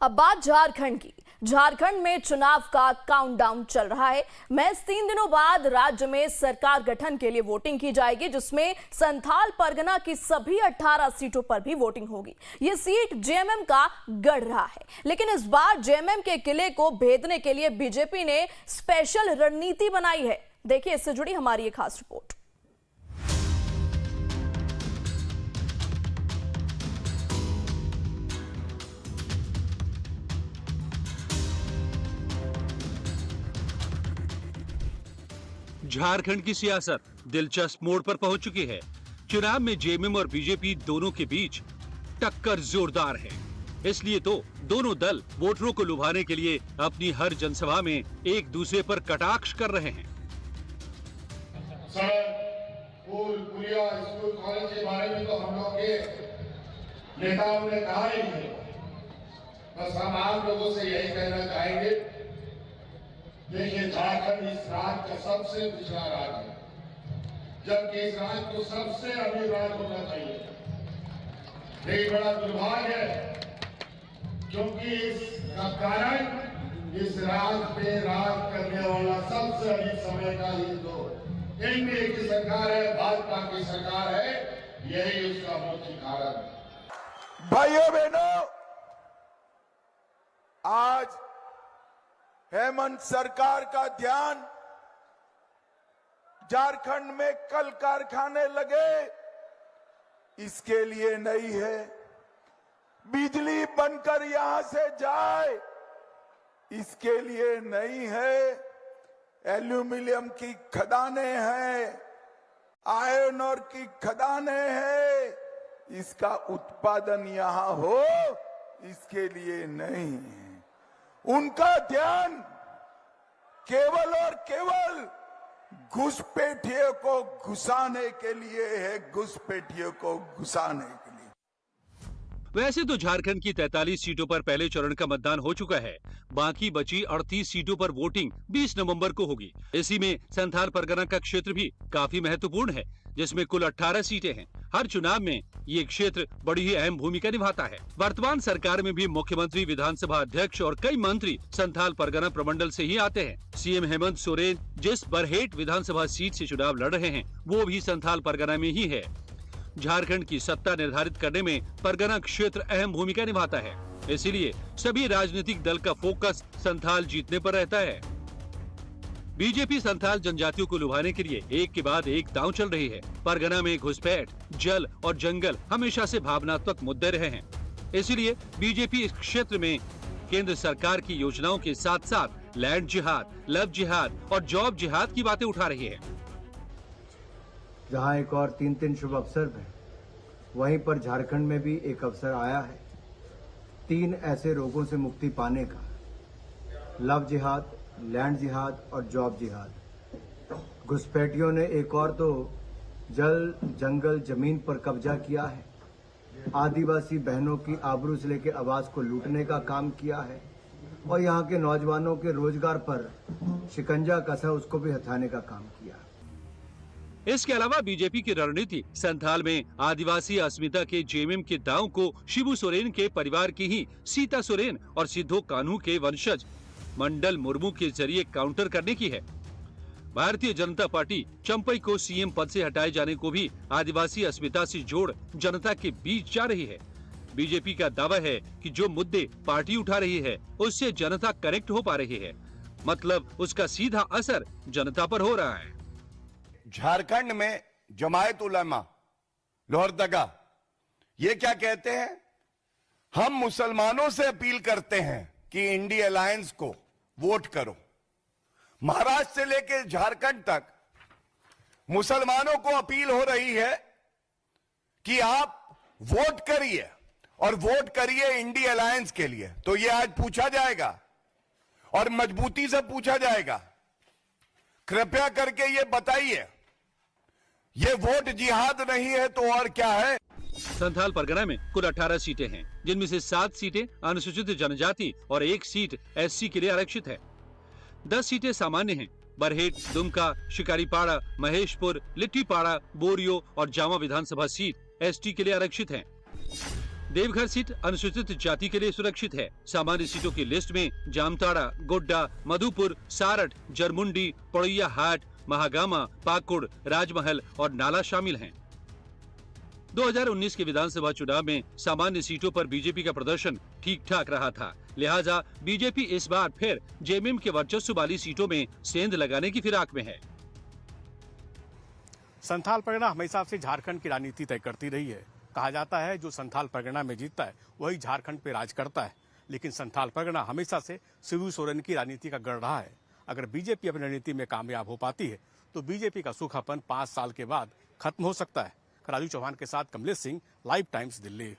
अब बात झारखंड की। झारखंड में चुनाव का काउंटडाउन चल रहा है। महज 3 दिनों बाद राज्य में सरकार गठन के लिए वोटिंग की जाएगी, जिसमें संथाल परगना की सभी 18 सीटों पर भी वोटिंग होगी। ये सीट जेएमएम का गढ़ रहा है, लेकिन इस बार जेएमएम के किले को भेदने के लिए बीजेपी ने स्पेशल रणनीति बनाई है। देखिए इससे जुड़ी हमारी एक खास रिपोर्ट। झारखंड की सियासत दिलचस्प मोड़ पर पहुंच चुकी है। चुनाव में जेएमएम और बीजेपी दोनों के बीच टक्कर जोरदार है। इसलिए तो दोनों दल वोटरों को लुभाने के लिए अपनी हर जनसभा में एक दूसरे पर कटाक्ष कर रहे हैं। सड़क, पुल, पुलिया, स्कूल, कॉलेज के बारे में तो हम लोग के नेताओं ने कहा ही है। बस हम आम लोगों से यही कहना चाहेंगे, देखिए झारखंड इस राज्य का सबसे पिछड़ा राज्य है, जबकि इस राज्य को सबसे अमीर राज्य होना चाहिए। एक बड़ा दुर्भाग्य है, क्योंकि इसका कारण इस राज्य पे राज करने वाला सबसे अधिक समय का ही जो एनडीए की सरकार है, भाजपा की सरकार है, यही उसका मुख्य कारण है। भाइयों बहनों, आज हेमंत सरकार का ध्यान झारखंड में कल कारखाने लगे इसके लिए नहीं है, बिजली बनकर यहां से जाए इसके लिए नहीं है, एल्यूमिनियम की खदानें हैं, आयरन ओर की खदानें हैं, इसका उत्पादन यहां हो इसके लिए नहीं है। उनका ध्यान केवल और केवल घुसपैठियों को घुसाने के लिए है, घुसपैठियों को घुसाने के लिए। वैसे तो झारखंड की 43 सीटों पर पहले चरण का मतदान हो चुका है। बाकी बची 38 सीटों पर वोटिंग 20 नवंबर को होगी। इसी में संथाल परगना का क्षेत्र भी काफी महत्वपूर्ण है, जिसमें कुल 18 सीटें हैं। हर चुनाव में ये क्षेत्र बड़ी ही अहम भूमिका निभाता है। वर्तमान सरकार में भी मुख्यमंत्री, विधानसभा अध्यक्ष और कई मंत्री संथाल परगना प्रमंडल से ही आते हैं। सीएम हेमंत सोरेन जिस बरहेट विधानसभा सीट से चुनाव लड़ रहे हैं, वो भी संथाल परगना में ही है। झारखंड की सत्ता निर्धारित करने में परगना क्षेत्र अहम भूमिका निभाता है, इसीलिए सभी राजनीतिक दल का फोकस संथाल जीतने पर रहता है। बीजेपी संथाल जनजातियों को लुभाने के लिए एक के बाद एक दांव चल रही है। परगना में घुसपैठ, जल और जंगल हमेशा से भावनात्मक मुद्दे रहे हैं, इसीलिए बीजेपी इस क्षेत्र में केंद्र सरकार की योजनाओं के साथ साथ लैंड जिहाद, लव जिहाद और जॉब जिहाद की बातें उठा रही है। जहां एक और 3 शुभ अवसर है, वहीं पर झारखंड में भी एक अवसर आया है 3 ऐसे रोगों से मुक्ति पाने का, लव जिहाद, लैंड जिहाद और जॉब जिहाद। घुसपैठियों ने एक और तो जल, जंगल, जमीन पर कब्जा किया है, आदिवासी बहनों की आबरू से लेकर आवाज को लूटने का काम किया है और यहाँ के नौजवानों के रोजगार पर शिकंजा कसा उसको भी हटाने का काम किया। इसके अलावा बीजेपी की रणनीति संथाल में आदिवासी अस्मिता के जेएमएम के दांव को शिबू सोरेन के परिवार की ही सीता सोरेन और सिद्धो कान्हू के वंशज मंडल मुर्मू के जरिए काउंटर करने की है। भारतीय जनता पार्टी चंपई को सीएम पद से हटाए जाने को भी आदिवासी अस्मिता से जोड़ जनता के बीच जा रही है। बीजेपी का दावा है कि जो मुद्दे पार्टी उठा रही है, उससे जनता कनेक्ट हो पा रही है, मतलब उसका सीधा असर जनता पर हो रहा है। झारखंड में जमायत उलमा लोहरदगा ये क्या कहते हैं, हम मुसलमानों से अपील करते हैं कि इंडिया अलायंस को वोट करो। महाराष्ट्र से लेकर झारखंड तक मुसलमानों को अपील हो रही है कि आप वोट करिए और वोट करिए इंडिया अलायंस के लिए। तो ये आज पूछा जाएगा और मजबूती से पूछा जाएगा, कृपया करके ये बताइए, ये वोट जिहाद नहीं है तो और क्या है। संथाल परगना में कुल 18 सीटें हैं, जिनमें से 7 सीटें अनुसूचित जनजाति और 1 सीट एससी के लिए आरक्षित है। 10 सीटें सामान्य हैं। बरहेट, दुमका, शिकारीपाड़ा, महेशपुर, लिट्टीपाड़ा, बोरियो और जामा विधानसभा सीट एसटी के लिए आरक्षित हैं। देवघर सीट अनुसूचित जाति के लिए सुरक्षित है। सामान्य सीटों की लिस्ट में जामताड़ा, गोड्डा, मधुपुर, सारठ, जरमुंडी, पड़ैया हाट, महागामा, पाकुड़, राजमहल और नाला शामिल हैं। 2019 के विधानसभा चुनाव में सामान्य सीटों पर बीजेपी का प्रदर्शन ठीक ठाक रहा था, लिहाजा बीजेपी इस बार फिर जेएमएम के वर्चस्व वाली सीटों में सेंध लगाने की फिराक में है। संथाल परगना हमेशा से झारखंड की राजनीति तय करती रही है। कहा जाता है जो संथाल परगना में जीतता है वही झारखंड पे राज करता है, लेकिन संथाल परगना हमेशा से शिबू सोरेन की राजनीति का गढ़ रहा है। अगर बीजेपी अपनी रणनीति में कामयाब हो पाती है तो बीजेपी का सूखापन 5 साल के बाद खत्म हो सकता है। राजू चौहान के साथ कमलेश सिंह, लाइव टाइम्स, दिल्ली।